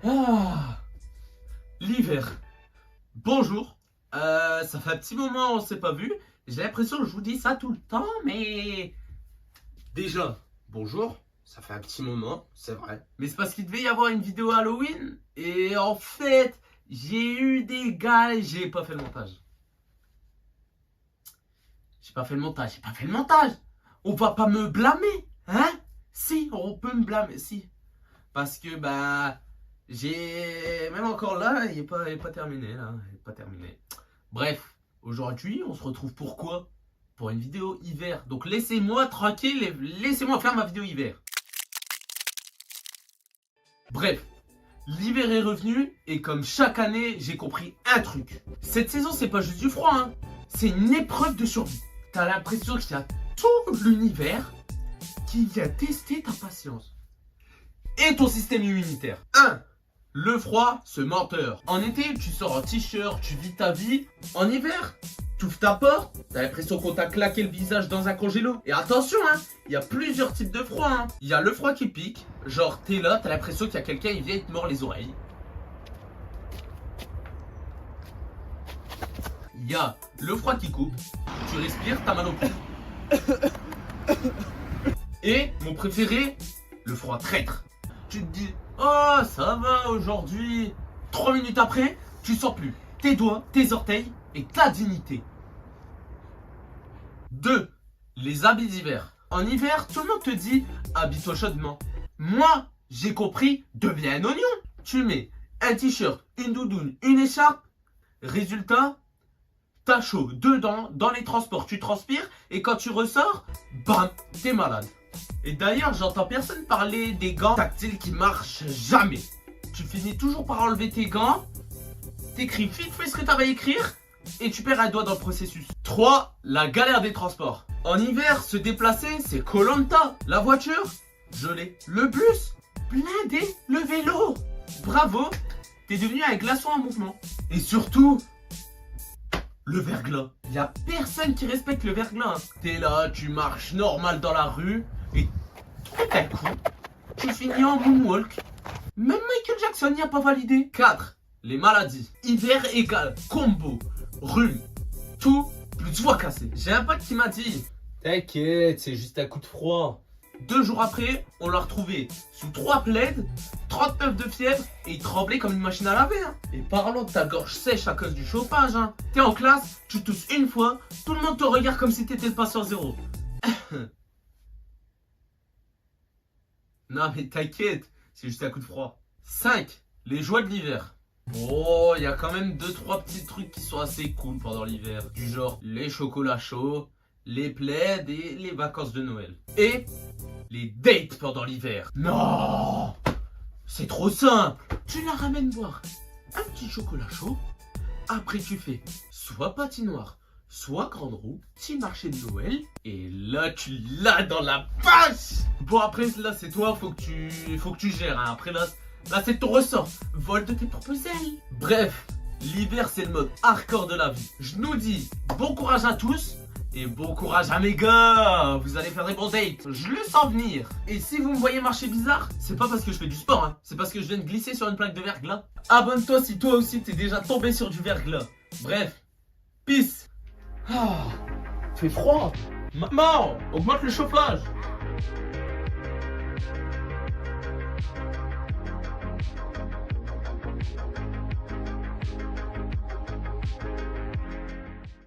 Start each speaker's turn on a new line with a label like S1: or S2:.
S1: Ah, l'hiver. Bonjour. Ça fait un petit moment on s'est pas vu. J'ai l'impression que je vous dis ça tout le temps, mais déjà, bonjour. Ça fait un petit moment, c'est vrai. Mais c'est parce qu'il devait y avoir une vidéo Halloween. Et en fait, j'ai eu des gars et j'ai pas fait le montage. J'ai pas fait le montage. On va pas me blâmer, hein? Si, on peut me blâmer, si. Parce que, bah, j'ai. Même encore là, il est pas terminé, là. Il est pas terminé. Bref, aujourd'hui, on se retrouve pour quoi? Pour une vidéo hiver. Donc, laissez-moi tranquille et laissez-moi faire ma vidéo hiver. Bref, l'hiver est revenu et comme chaque année, j'ai compris un truc. Cette saison, c'est pas juste du froid, hein. C'est une épreuve de survie. T'as l'impression qu'il y a tout l'univers qui vient tester ta patience et ton système immunitaire. 1. Le froid, ce menteur. En été, tu sors en t-shirt, tu vis ta vie. En hiver, tu ouvres ta porte, t'as l'impression qu'on t'a claqué le visage dans un congélo. Et attention, hein, il y a plusieurs types de froid. Hein. Il y a le froid qui pique, genre t'es là, t'as l'impression qu'il y a quelqu'un, il vient et te mord les oreilles. Il y a le froid qui coupe, tu respires, t'as mal au cou. Et mon préféré, le froid traître. Tu te dis, oh ça va aujourd'hui. 3 minutes après, tu sens plus tes doigts, tes orteils et ta dignité. 2. Les habits d'hiver. En hiver, tout le monde te dit, habille-toi chaudement. Moi, j'ai compris, deviens un oignon. Tu mets un t-shirt, une doudoune, une écharpe. Résultat, t'as chaud dedans, dans les transports, tu transpires. Et quand tu ressors, bam, t'es malade. Et d'ailleurs, j'entends personne parler des gants tactiles qui marchent jamais. Tu finis toujours par enlever tes gants, t'écris vite fait ce que t'avais à écrire et tu perds un doigt dans le processus. 3. La galère des transports. En hiver, se déplacer, c'est Koh-Lanta. La voiture, gelée. Le bus, blindé. Le vélo, bravo, t'es devenu un glaçon en mouvement. Et surtout, le verglas. Y a personne qui respecte le verglas. Hein. T'es là, tu marches normal dans la rue et tout d'un coup, tu finis en moonwalk. Même Michael Jackson n'y a pas validé. 4. Les maladies. Hiver égale combo, rhume, tout plus voix cassée. J'ai un pote qui m'a dit, t'inquiète, c'est juste un coup de froid. 2 jours après, on l'a retrouvé sous 3 plaids, 39 de fièvre et il tremblait comme une machine à laver. Hein. Et parlons de ta gorge sèche à cause du chauffage. Hein. T'es en classe, tu tousses une fois, tout le monde te regarde comme si t'étais le passeur zéro. Non mais t'inquiète, c'est juste un coup de froid. 5. Les joies de l'hiver. Oh, il y a quand même 2-3 petits trucs qui sont assez cool pendant l'hiver. Du genre les chocolats chauds, les plaids et les vacances de Noël. Et les dates pendant l'hiver. Non, c'est trop simple. Tu la ramènes boire un petit chocolat chaud. Après tu fais soit patinoire, soit grande roue, petit marché de Noël. Et là tu l'as dans la passe. Bon après là c'est toi, faut que tu gères. Hein. Après là c'est ton ressort. Vol de tes propres ailes. Bref, l'hiver c'est le mode hardcore de la vie. Je nous dis bon courage à tous. Et bon courage à mes gars. Vous allez faire des bons dates. Je le sens venir. Et si vous me voyez marcher bizarre, c'est pas parce que je fais du sport. Hein. C'est parce que je viens de glisser sur une plaque de verglas. Abonne-toi si toi aussi t'es déjà tombé sur du verglas. Bref, peace. Ah, fait froid. Maman, augmente le chauffage.